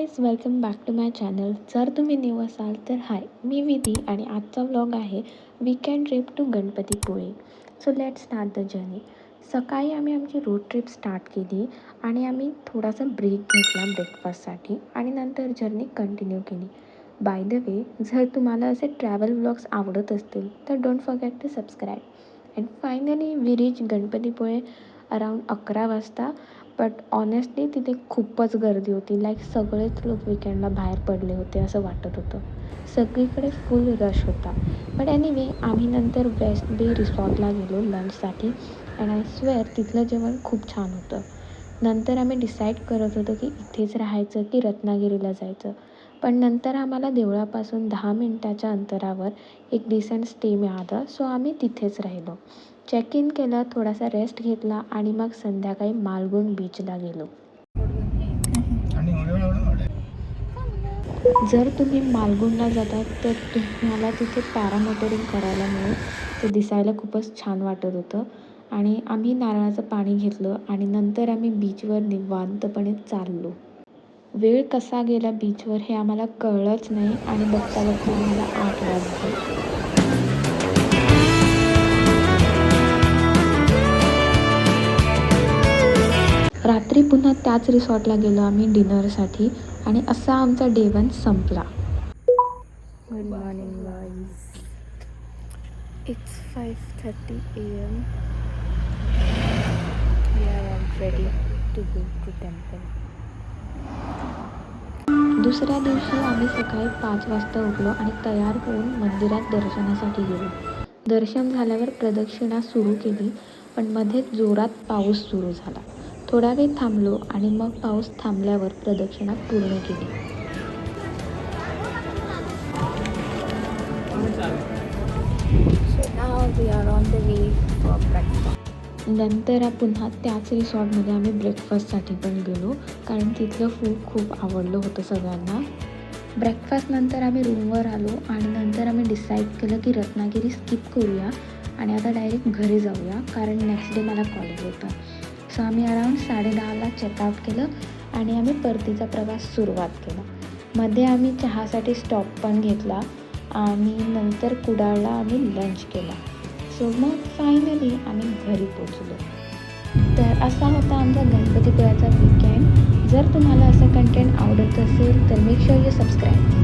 Guys, welcome back to my channel. जर तुम्ही new असाल तर हाय, मी विधी आणि आजचा व्लॉग आहे weekend trip to Ganpatipule. So let start the journey. सकाळी आम्ही आमची रोड ट्रिप स्टार्ट केली आणि आम्ही थोडासा ब्रेक घेतला ब्रेकफास्टसाठी आणि नंतर जर्नी कंटिन्यू केली. बाय द वे, जर तुम्हाला असे ट्रॅव्हल व्लॉग्स आवडत असतील तर don't forget to subscribe. And finally we reach Ganpatipule around 11 वाजता. बट ऑनेस्टली तिथे खूपच गर्दी होती. लाईक सगळेच लोक विकेंडला बाहेर पडले होते असं वाटत होतं. सगळीकडे फुल रश होता. बट एनिवे, आम्ही नंतर वेस्ट बे रिसॉर्टला गेलो लंचसाठी अँड आय स्वेअर तिथलं जेवण खूप छान होतं. नंतर आम्ही डिसाईड करत होतो की इथेच राहायचं की रत्नागिरीला जायचं. पण नंतर आम्हाला देवळापासून 10 मिनिटाच्या अंतरावर एक डिसेंट स्टे मिळाला, सो आम्ही तिथेच राहिलो. चेक इन केलं, थोडासा रेस्ट घेतला आणि मग संध्याकाळी मालगुंड बीचला गेलो. जर तुम्ही मालगुंडला जातात तर तुम्हाला तिथे पॅरामोटरिंग करायला मिळेल. ते दिसायला खूपच छान वाटत होतं आणि आम्ही नारळाचं पाणी घेतलं आणि नंतर आम्ही बीचवर निवांतपणे चाललो. वेळ कसा गेला बीचवर हे आम्हाला कळलंच नाही आणि बघता बघता आम्हाला 8 वाजले. रात्री पुन्हा त्याच रिसॉर्टला गेलो आम्ही डिनरसाठी आणि असा आमचा डे 1 संपला. Good morning guys. It's 5:30 AM. We are all ready to go to temple. दुसऱ्या दिवशी आम्ही सकाळी 5 वाजता उठलो आणि तयार होऊन मंदिरात दर्शनासाठी गेलो. दर्शन झाल्यावर प्रदक्षिणा सुरू केली, पण मध्येच जोरात पाऊस सुरू झाला. थोडा वेळ थांबलो आणि मग पाऊस थांबल्यावर प्रदक्षिणा पूर्ण केली. नंतर पुन्हा त्याच रिसॉर्टमध्ये आम्ही ब्रेकफास्टसाठी पण गेलो, कारण तिथलं फूड खूप आवडलं होतं सगळ्यांना. ब्रेकफास्ट नंतर आम्ही रूमवर आलो आणि नंतर आम्ही डिसाईड केलं की रत्नागिरी स्किप करूया आणि आता डायरेक्ट घरी जाऊया, कारण नेक्स्ट डे मला कॉलेज होतं. सो आम्ही अराउंड 10:30ला चेकआउट केलं आणि आम्ही परतीचा प्रवास सुरुवात केला. मध्ये आम्ही चहासाठी स्टॉप पण घेतला आणि नंतर कुडाळला आम्ही लंच केला. सो मग फायनली आम्ही घरी पोचलो. तर असा होता आमचा गणपतीपुळ्याचा वीकेंड. जर तुम्हाला असं कंटेंट आवडत असेल तर मेक शुअर यू सबस्क्राईब.